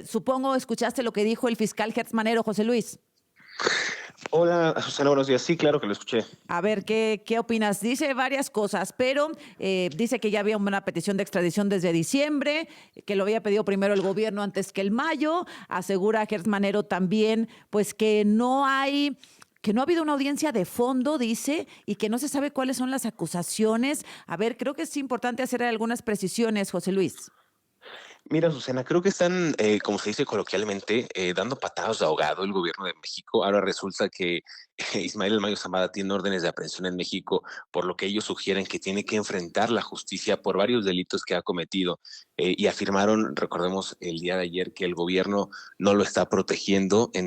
Supongo escuchaste lo que dijo el fiscal Gertz Manero, José Luis. Hola, Susana, buenos días. Sí, claro que lo escuché. A ver, ¿qué opinas? Dice varias cosas, pero dice que ya había una petición de extradición desde diciembre, que lo había pedido primero el gobierno antes que el mayo. Asegura Gertz Manero también, pues que no ha habido una audiencia de fondo, dice, y que no se sabe cuáles son las acusaciones. A ver, creo que es importante hacer algunas precisiones, José Luis. Mira, Susana, creo que están, como se dice coloquialmente, dando patadas de ahogado el gobierno de México. Ahora resulta que Ismael El Mayo Zambada tiene órdenes de aprehensión en México, por lo que ellos sugieren que tiene que enfrentar la justicia por varios delitos que ha cometido. Y afirmaron, recordemos el día de ayer, que el gobierno no lo está protegiendo Ujú.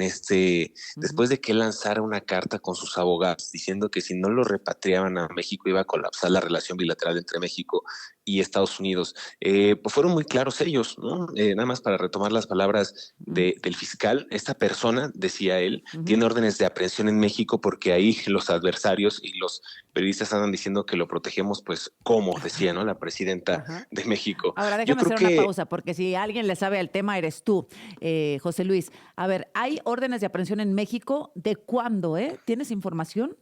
después de que lanzara una carta con sus abogados diciendo que si no lo repatriaban a México iba a colapsar la relación bilateral entre México y Estados Unidos. Pues fueron muy claros ellos, ¿no? Nada más para retomar las palabras Mm, del fiscal, esta persona, decía él, ujú. tiene órdenes de aprehensión en México porque ahí los adversarios y los periodistas andan diciendo que lo protegemos, pues, ¿cómo? Decía, ¿no? La presidenta Ajá. de México. Ahora Yo déjame creo hacer una que pausa, porque si alguien le sabe al tema eres tú, José Luis. A ver, ¿hay órdenes de aprehensión en México? ¿De cuándo, ¿Tienes información?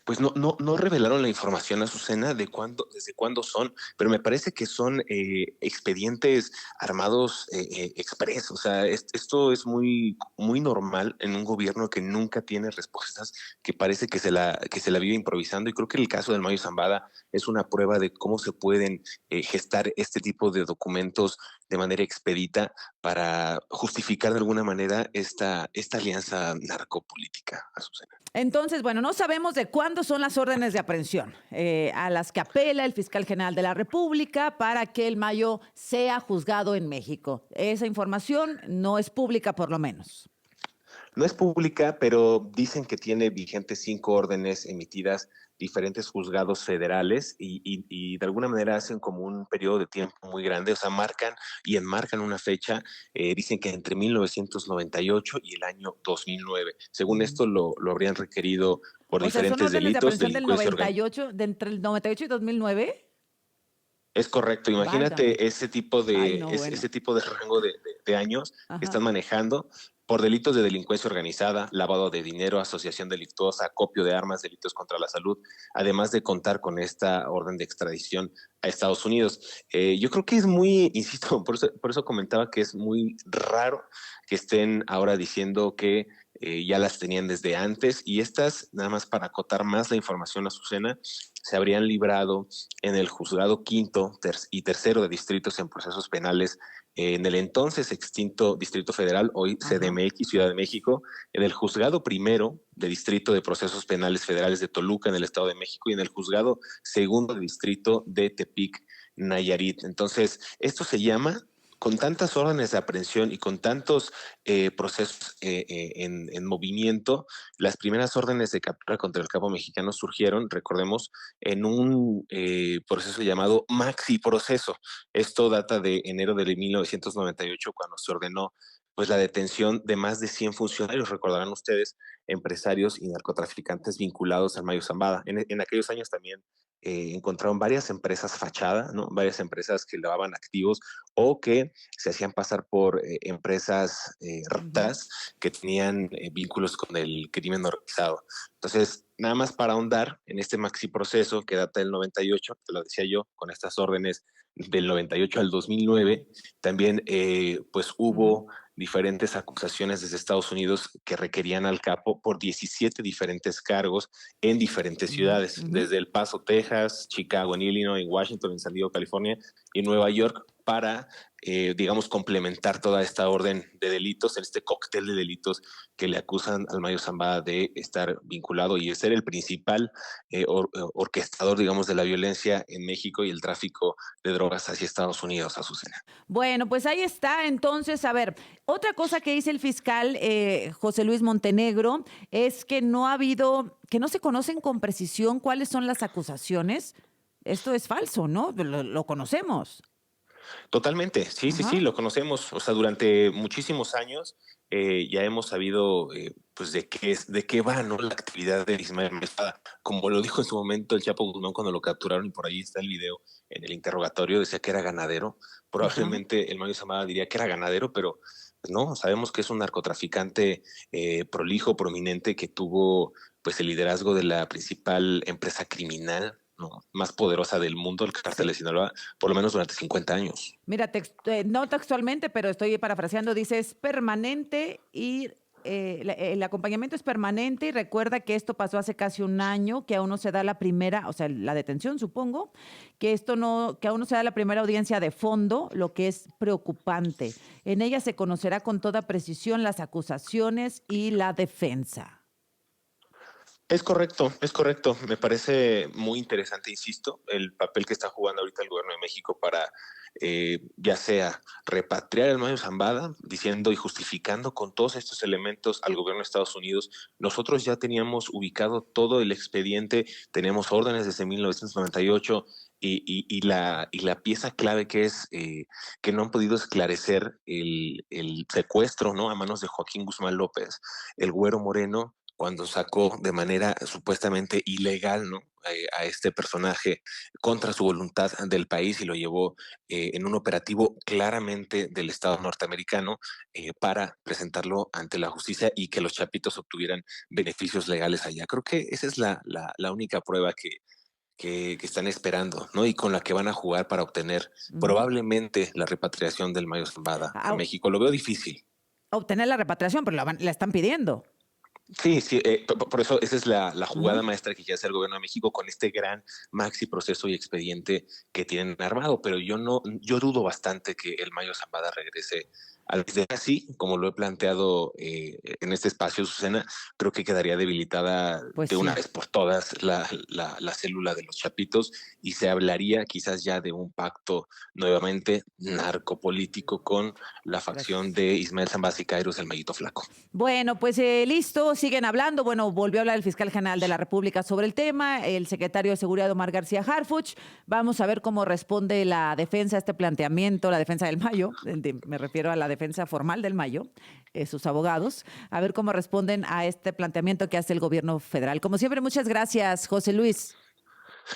pues no revelaron la información, Azucena, desde cuándo son, pero me parece que son expedientes armados express. O sea, esto es muy normal en un gobierno que nunca tiene respuestas, que parece que se la vive improvisando. Y creo que el caso del Mayo Zambada es una prueba de cómo se pueden gestar este tipo de documentos de manera expedita para justificar de alguna manera esta alianza narcopolítica, Azucena. Entonces, bueno, no sabemos de cuándo son las órdenes de aprehensión a las que apela el fiscal general de la República para que el Mayo sea juzgado en México. Esa información no es pública, por lo menos. No es pública, pero dicen que tiene vigentes 5 órdenes emitidas diferentes juzgados federales y de alguna manera hacen como un periodo de tiempo muy grande, o sea, marcan y enmarcan una fecha, dicen que entre 1998 y el año 2009. Según Ujú. esto lo habrían requerido por O sea, son diferentes órdenes de delitos, aprehensión del delincuencia organizada. 98, de entre el 98 y 2009. Es correcto, Válgame. imagínate Ay, no, ese bueno. tipo de rango de años que Ajá. están manejando por delitos de delincuencia organizada, lavado de dinero, asociación delictuosa, acopio de armas, delitos contra la salud, además de contar con esta orden de extradición a Estados Unidos. Yo creo que es muy, insisto, por eso comentaba que es muy raro que estén ahora diciendo que ya las tenían desde antes y estas, nada más para acotar más la información a Azucena, se habrían librado en el juzgado quinto y tercero de distritos en procesos penales en el entonces extinto Distrito Federal, hoy Ajá. CDMX, Ciudad de México, en el juzgado primero de Distrito de Procesos Penales Federales de Toluca, en el Estado de México, y en el juzgado segundo de Distrito de Tepic, Nayarit. Entonces, esto se llama, con tantas órdenes de aprehensión y con tantos procesos en movimiento, las primeras órdenes de captura contra el capo mexicano surgieron, recordemos, en un proceso llamado maxi proceso. Esto data de enero de 1998, cuando se ordenó pues la detención de más de 100 funcionarios, recordarán ustedes, empresarios y narcotraficantes vinculados al Mayo Zambada. En aquellos años también encontraron varias empresas fachada, ¿no? Varias empresas que lavaban activos o que se hacían pasar por empresas Ujú. ratas que tenían vínculos con el crimen organizado. Entonces, nada más para ahondar en este maxi proceso que data del 98, te lo decía yo, con estas órdenes del 98 al 2009, también pues Ujú. hubo diferentes acusaciones desde Estados Unidos que requerían al capo por 17 diferentes cargos en diferentes Ujú. ciudades, Ujú. desde El Paso, Texas, Chicago, en Illinois, en Washington, en San Diego, California y Nueva York para, digamos, complementar toda esta orden de delitos, en este cóctel de delitos que le acusan al Mayo Zambada de estar vinculado y de ser el principal orquestador, digamos, de la violencia en México y el tráfico de drogas hacia Estados Unidos, Azucena. Bueno, pues ahí está. Entonces, a ver, otra cosa que dice el fiscal José Luis Montenegro es que no ha habido, que no se conocen con precisión cuáles son las acusaciones. Esto es falso, ¿no? Lo conocemos. Totalmente, sí, sí, sí, Ajá. lo conocemos. O sea, durante muchísimos años ya hemos sabido pues de qué va, ¿no? La actividad de Ismael Maestada. Como lo dijo en su momento el Chapo Guzmán cuando lo capturaron, y por ahí está el video en el interrogatorio, decía que era ganadero. Ajá. Probablemente el Mayo Zambada diría que era ganadero, pero pues, no, sabemos que es un narcotraficante prolijo, prominente, que tuvo pues el liderazgo de la principal empresa criminal, ¿no? Más poderosa del mundo, el cártel de Sí. Sinaloa, por lo menos durante 50 años. Mira, no textualmente, pero estoy parafraseando, dice, es permanente y el acompañamiento es permanente y recuerda que esto pasó hace casi un año, que aún no se da la primera, o sea, la detención, supongo, que esto no, que aún no se da la primera audiencia de fondo, lo que es preocupante. En ella se conocerá con toda precisión las acusaciones y la defensa. Es correcto, es correcto. Me parece muy interesante, insisto, el papel que está jugando ahorita el gobierno de México para ya sea repatriar el Mayo Zambada, diciendo y justificando con todos estos elementos al gobierno de Estados Unidos. Nosotros ya teníamos ubicado todo el expediente, tenemos órdenes desde 1998 y la pieza clave que es que no han podido esclarecer el secuestro, ¿no? A manos de Joaquín Guzmán López, el Güero Moreno, cuando sacó de manera supuestamente ilegal, ¿no? A este personaje contra su voluntad del país y lo llevó en un operativo claramente del Estado norteamericano para presentarlo ante la justicia y que los chapitos obtuvieran beneficios legales allá. Creo que esa es la única prueba que están esperando, ¿no? Y con la que van a jugar para obtener Ujú. probablemente la repatriación del Mayo Zambada a A México. Lo veo difícil. obtener la repatriación, pero la están pidiendo. Sí, sí, por eso esa es la jugada Ujú. maestra que quiere hacer el gobierno de México con este gran maxi proceso y expediente que tienen armado, pero yo dudo bastante que el Mayo Zambada regrese al país. Así, como lo he planteado en este espacio, Susana, creo que quedaría debilitada Pues de una sí. vez por todas la célula de los chapitos y se hablaría quizás ya de un pacto nuevamente narcopolítico con la facción Gracias. de Ismael Zambada Siqueiros, el Mayito Flaco. Bueno, pues listo, siguen hablando. Bueno, volvió a hablar el fiscal general de la República sobre el tema, el secretario de Seguridad Omar García Harfuch. Vamos a ver cómo responde la defensa a este planteamiento, la defensa del Mayo, me refiero a la defensa formal del Mayo, sus abogados, a ver cómo responden a este planteamiento que hace el gobierno federal. Como siempre, muchas gracias, José Luis.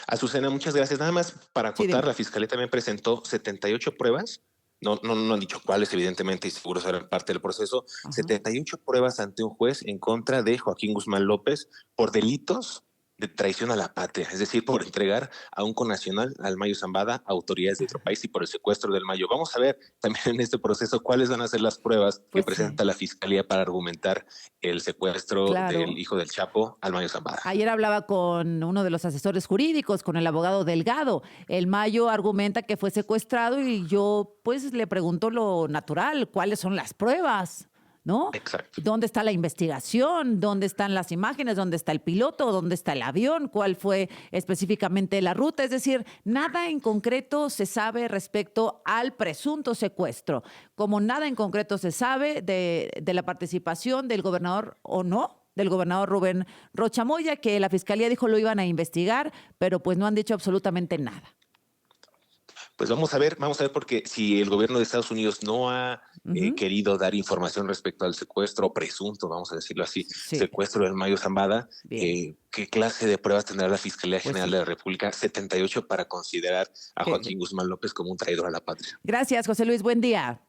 Azucena, muchas gracias. Nada más para Sí, acotar, dime. la Fiscalía también presentó 78 pruebas, no han dicho cuáles, evidentemente, y seguro serán parte del proceso, Ajá. 78 pruebas ante un juez en contra de Joaquín Guzmán López por delitos de traición a la patria, es decir, por entregar a un connacional, al Mayo Zambada, a autoridades de otro país y por el secuestro del Mayo. Vamos a ver también en este proceso cuáles van a ser las pruebas que Pues sí, presenta la Fiscalía para argumentar el secuestro del claro. hijo del Chapo al Mayo Zambada. Ayer hablaba con uno de los asesores jurídicos, con el abogado Delgado. El Mayo argumenta que fue secuestrado y yo pues le pregunto lo natural, ¿cuáles son las pruebas? ¿No? Exacto. ¿Dónde está la investigación? ¿Dónde están las imágenes? ¿Dónde está el piloto? ¿Dónde está el avión? ¿Cuál fue específicamente la ruta? Es decir, nada en concreto se sabe respecto al presunto secuestro, como nada en concreto se sabe de la participación del gobernador o no del gobernador Rubén Rocha Moya, que la fiscalía dijo lo iban a investigar, pero pues no han dicho absolutamente nada. Pues vamos a ver, porque si el gobierno de Estados Unidos no ha Ujú. querido dar información respecto al secuestro presunto, vamos a decirlo así, Sí, secuestro del Mayo Zambada, bien, ¿qué clase de pruebas tendrá la Fiscalía pues General sí. de la República? 78 para considerar a Que- Joaquín Guzmán López como un traidor a la patria. Gracias, José Luis, buen día.